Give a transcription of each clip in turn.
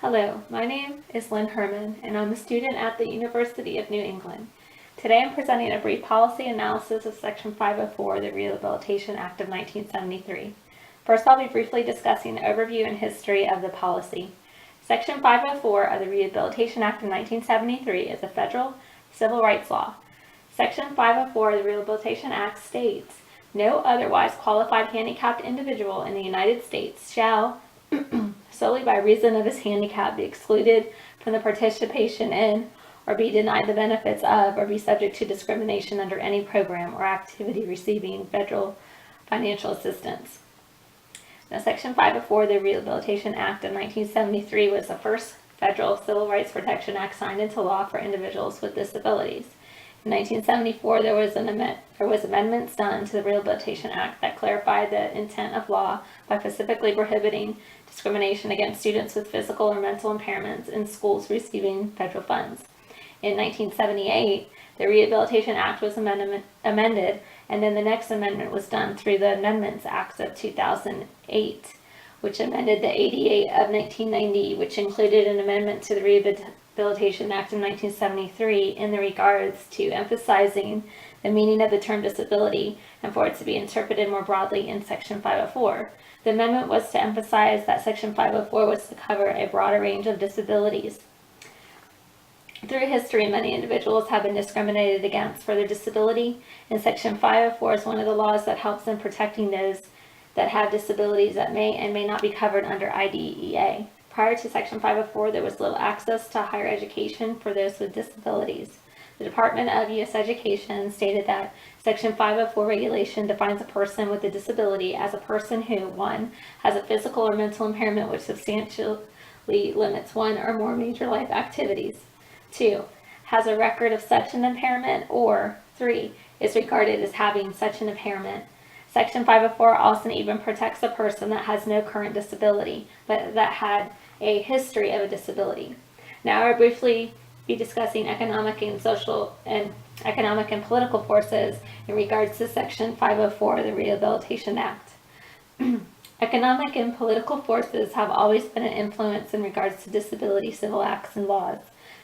Hello, my name is Lynn Herman, and I'm a student at the University of New England. Today I'm presenting a brief policy analysis of Section 504 of the Rehabilitation Act of 1973. First, I'll be briefly discussing an overview and history of the policy. Section 504 of the Rehabilitation Act of 1973 is a federal civil rights law. Section 504 of the Rehabilitation Act states, "No otherwise qualified handicapped individual in the United States shall, solely by reason of his handicap, be excluded from the participation in, or be denied the benefits of, or be subject to discrimination under any program or activity receiving federal financial assistance." Now, Section 504 of the Rehabilitation Act of 1973 was the first federal Civil Rights Protection Act signed into law for individuals with disabilities. In 1974, there was amendments done to the Rehabilitation Act that clarified the intent of law by specifically prohibiting discrimination against students with physical or mental impairments in schools receiving federal funds. In 1978, the Rehabilitation Act was amended, and then the next amendment was done through the Amendments Act of 2008, which amended the ADA of 1990, which included an amendment to the Rehabilitation Act of 1973 in the regards to emphasizing the meaning of the term disability and for it to be interpreted more broadly in Section 504. The amendment was to emphasize that Section 504 was to cover a broader range of disabilities. Through history, many individuals have been discriminated against for their disability, and Section 504 is one of the laws that helps in protecting those that have disabilities that may and may not be covered under IDEA. Prior to Section 504, there was little access to higher education for those with disabilities. The Department of U.S. Education stated that Section 504 regulation defines a person with a disability as a person who, 1, has a physical or mental impairment which substantially limits one or more major life activities, 2, has a record of such an impairment, or 3, is regarded as having such an impairment. Section 504 also even protects a person that has no current disability, but that had a history of a disability. Now I'll briefly be discussing economic and political forces in regards to Section 504 of the Rehabilitation Act. Economic and political forces have always been an influence in regards to disability civil acts and laws.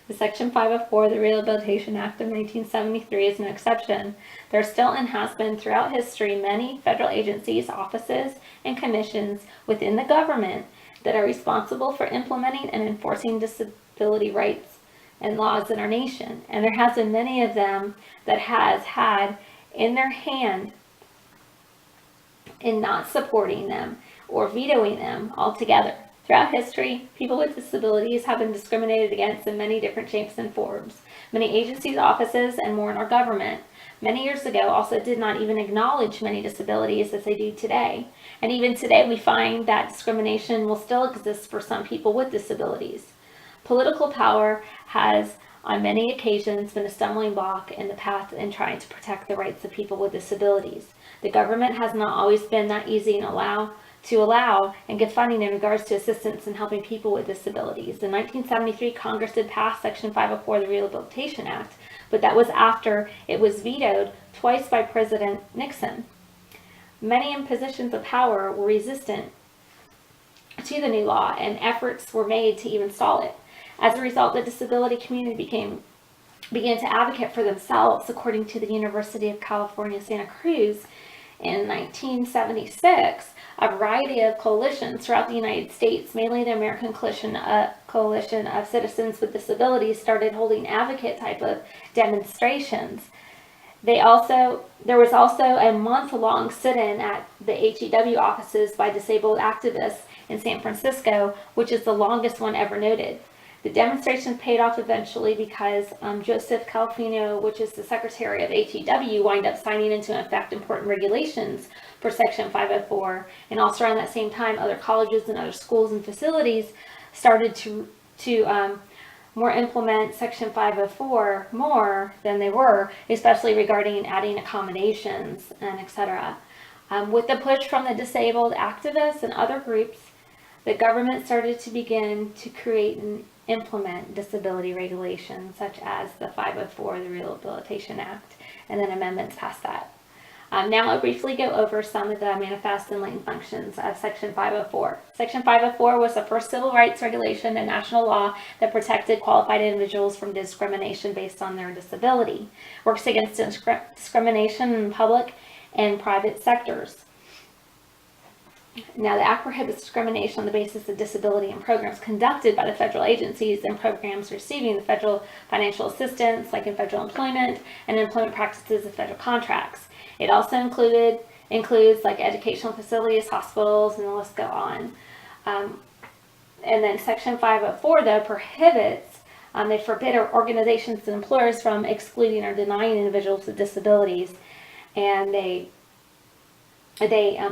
The Section 504 of the Rehabilitation Act of 1973 is no exception. There still and has been throughout history many federal agencies, offices, and commissions within the government that are responsible for implementing and enforcing disability rights and laws in our nation. And there has been many of them that has had in their hand in not supporting them or vetoing them altogether. Throughout history, people with disabilities have been discriminated against in many different shapes and forms. Many agencies, offices, and more in our government many years ago also did not even acknowledge many disabilities as they do today. And even today we find that discrimination will still exist for some people with disabilities. Political power has on many occasions been a stumbling block in the path in trying to protect the rights of people with disabilities. The government has not always been that easy and to allow and give funding in regards to assistance in helping people with disabilities. In 1973, Congress did pass Section 504 of the Rehabilitation Act, but that was after it was vetoed twice by President Nixon. Many in positions of power were resistant to the new law, and efforts were made to even stall it. As a result, the disability community began to advocate for themselves. According to the University of California, Santa Cruz, in 1976, a variety of coalitions throughout the United States, mainly the American Coalition of Citizens with Disabilities, started holding advocate type of demonstrations. There was also a month-long sit-in at the HEW offices by disabled activists in San Francisco, which is the longest one ever noted. The demonstration paid off eventually because Joseph Calfino, which is the secretary of HEW, wound up signing into effect important regulations for Section 504. And also around that same time, other colleges and other schools and facilities started to more implement Section 504 more than they were, especially regarding adding accommodations and etc. With the push from the disabled activists and other groups, the government started to begin to create and implement disability regulations such as the 504, the Rehabilitation Act, and then amendments past that. Now I'll briefly go over some of the manifest and latent functions of Section 504. Section 504 was the first civil rights regulation and national law that protected qualified individuals from discrimination based on their disability. Works against discrimination in public and private sectors. Now, the Act prohibits discrimination on the basis of disability in programs conducted by the federal agencies and programs receiving the federal financial assistance, like in federal employment and employment practices of federal contracts. It also includes like educational facilities, hospitals, and the list go on. And then Section 504, though, prohibits, they forbid organizations and employers from excluding or denying individuals with disabilities, and they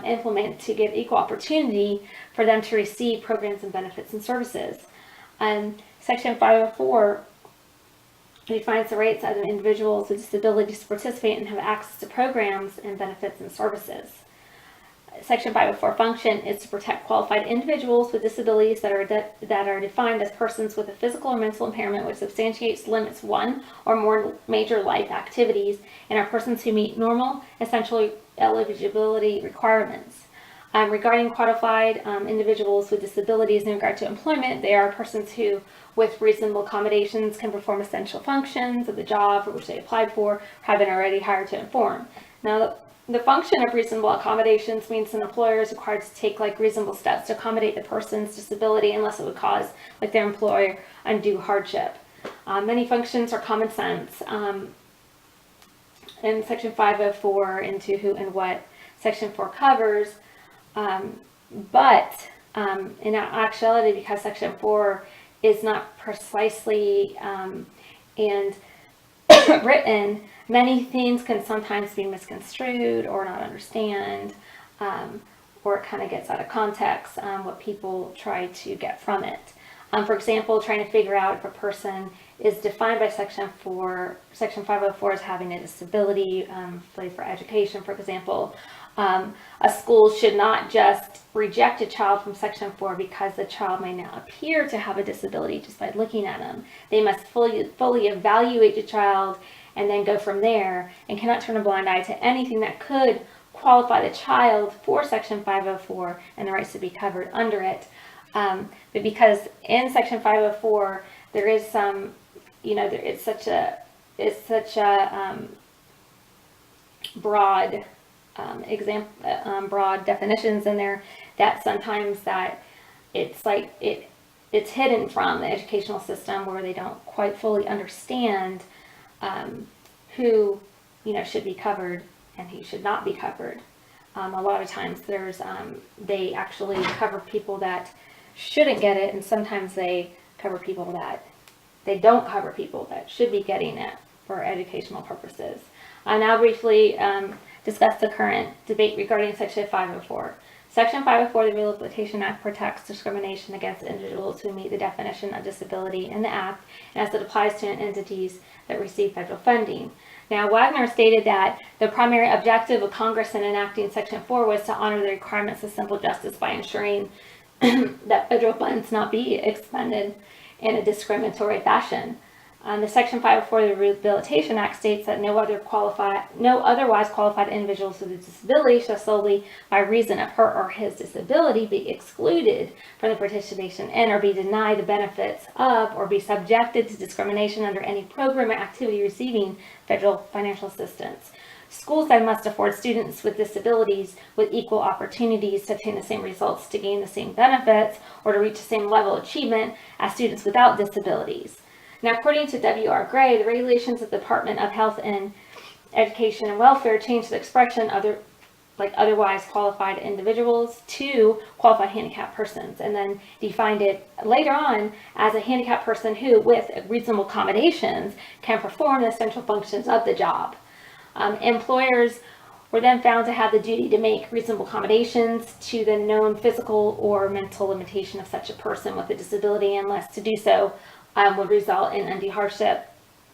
implement to give equal opportunity for them to receive programs and benefits and services. Section 504 defines the rights of individuals with disabilities to participate and have access to programs and benefits and services. Section 504 function is to protect qualified individuals with disabilities that are defined as persons with a physical or mental impairment which substantiates limits one or more major life activities and are persons who meet normal essential eligibility requirements. Regarding qualified individuals with disabilities in regard to employment, they are persons who, with reasonable accommodations, can perform essential functions of the job for which they applied for or have been already hired to perform. Now, the function of reasonable accommodations means an employer is required to take like reasonable steps to accommodate the person's disability unless it would cause like their employer undue hardship. Many functions are common sense. In Section 504 into who and what Section 4 covers, but in actuality, because Section 4 is not precisely and written, many things can sometimes be misconstrued or not understand, or it kind of gets out of context what people try to get from it. For example, trying to figure out if a person is defined by Section 4, Section 504 as having a disability, for education, for example. A school should not just reject a child from Section 4 because the child may now appear to have a disability just by looking at them. They must fully evaluate the child and then go from there, and cannot turn a blind eye to anything that could qualify the child for Section 504 and the rights to be covered under it. But because in Section 504 there is some, it's such a broad broad definitions in there that sometimes that it's like it's hidden from the educational system where they don't quite fully understand who should be covered and who should not be covered. A lot of times there's they actually cover people that shouldn't get it, and sometimes they cover people that they don't cover people that should be getting it for educational purposes. I'll now briefly discuss the current debate regarding Section 504. Section 504 of the Rehabilitation Act protects discrimination against individuals who meet the definition of disability in the Act, and as it applies to entities that receive federal funding. Now, Wagner stated that the primary objective of Congress in enacting Section 4 was to honor the requirements of simple justice by ensuring that federal funds not be expended in a discriminatory fashion. The Section 504 of the Rehabilitation Act states that no otherwise qualified individuals with a disability shall solely by reason of her or his disability be excluded from the participation in or be denied the benefits of or be subjected to discrimination under any program or activity receiving federal financial assistance. Schools then must afford students with disabilities with equal opportunities to attain the same results, to gain the same benefits, or to reach the same level of achievement as students without disabilities. Now, according to W.R. Gray, the regulations of the Department of Health and Education and Welfare changed the expression otherwise qualified individuals to qualified handicapped persons, and then defined it later on as a handicapped person who, with reasonable accommodations, can perform the essential functions of the job. Employers were then found to have the duty to make reasonable accommodations to the known physical or mental limitation of such a person with a disability, unless to do so would result in undue hardship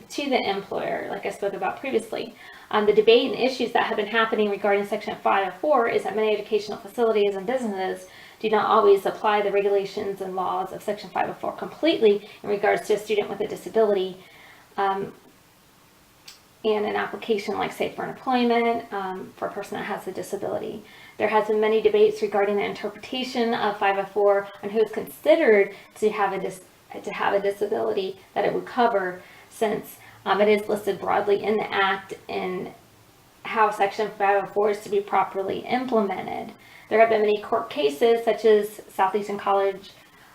to the employer, like I spoke about previously. The debate and issues that have been happening regarding Section 504 is that many educational facilities and businesses do not always apply the regulations and laws of Section 504 completely in regards to a student with a disability. and an application like say for employment for a person that has a disability. There has been many debates regarding the interpretation of 504 on who is considered to have a disability that it would cover, since it is listed broadly in the Act and how Section 504 is to be properly implemented. There have been many court cases, such as Southeastern College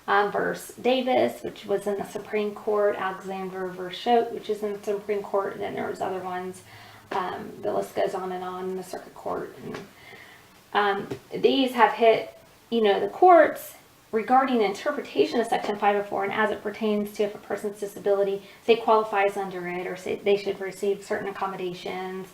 versus Davis, which was in the Supreme Court, Alexander versus Choate, which is in the Supreme Court, and then there was other ones. The list goes on in the Circuit Court. And, these have hit, the courts regarding the interpretation of Section 504 and as it pertains to if a person's disability, say, qualifies under it, or say they should receive certain accommodations,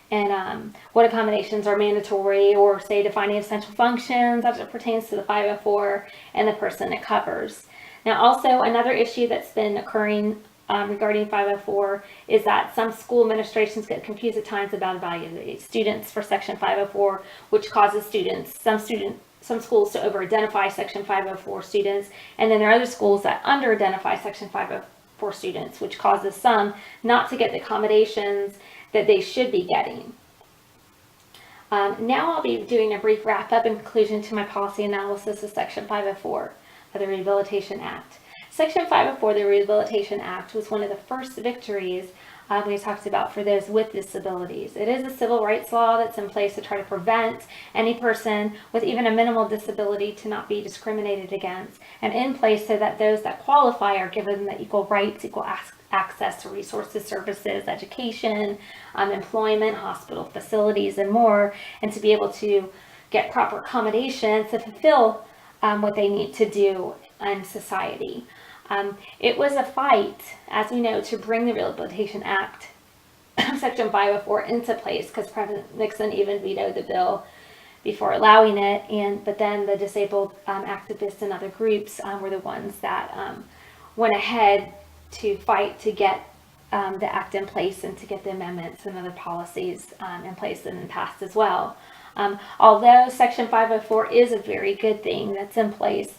and what accommodations are mandatory, or say defining essential functions as it pertains to the 504 and the person it covers. Now, also another issue that's been occurring regarding 504 is that some school administrations get confused at times about evaluating students for Section 504, which causes some schools to over-identify Section 504 students, and then there are other schools that under-identify Section 504 students, which causes some not to get the accommodations that they should be getting. Now I'll be doing a brief wrap-up in conclusion to my policy analysis of Section 504 of the Rehabilitation Act. Section 504 of the Rehabilitation Act was one of the first victories we talked about for those with disabilities. It is a civil rights law that's in place to try to prevent any person with even a minimal disability to not be discriminated against, and in place so that those that qualify are given the equal rights, equal access to resources, services, education, employment, hospital facilities, and more, and to be able to get proper accommodations to fulfill what they need to do in society. It was a fight, as we know, to bring the Rehabilitation Act, Section 504, into place, because President Nixon even vetoed the bill before allowing it. But then the disabled activists and other groups were the ones that went ahead to fight to get the act in place and to get the amendments and other policies in place and passed as well. Although Section 504 is a very good thing that's in place,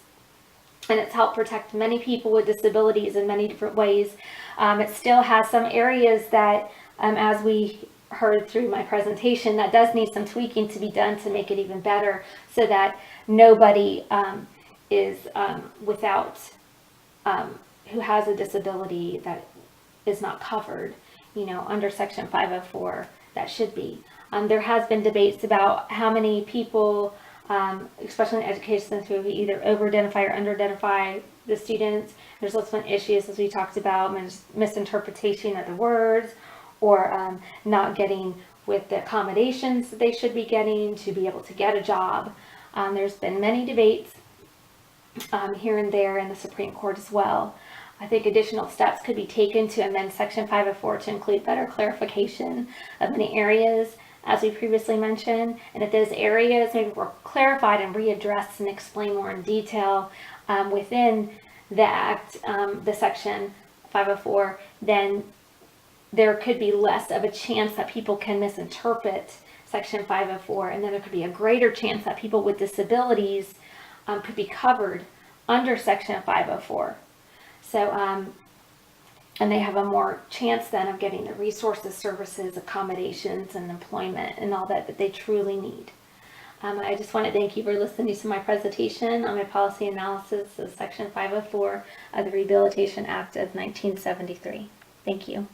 and it's helped protect many people with disabilities in many different ways, it still has some areas that, as we heard through my presentation, that does need some tweaking to be done to make it even better, so that nobody is without, who has a disability that is not covered, under Section 504 that should be. There has been debates about how many people, especially in education, who either over-identify or under-identify the students. There's also been issues, as we talked about, misinterpretation of the words, or not getting with the accommodations that they should be getting to be able to get a job. There's been many debates here and there in the Supreme Court as well. I think additional steps could be taken to amend Section 504 to include better clarification of many areas, as we previously mentioned, and if those areas maybe were clarified and readdressed and explained more in detail within the Act, the Section 504, then there could be less of a chance that people can misinterpret Section 504, and then there could be a greater chance that people with disabilities could be covered under Section 504. So, and they have a more chance then of getting the resources, services, accommodations, and employment and all that they truly need. I just want to thank you for listening to my presentation on my policy analysis of Section 504 of the Rehabilitation Act of 1973. Thank you.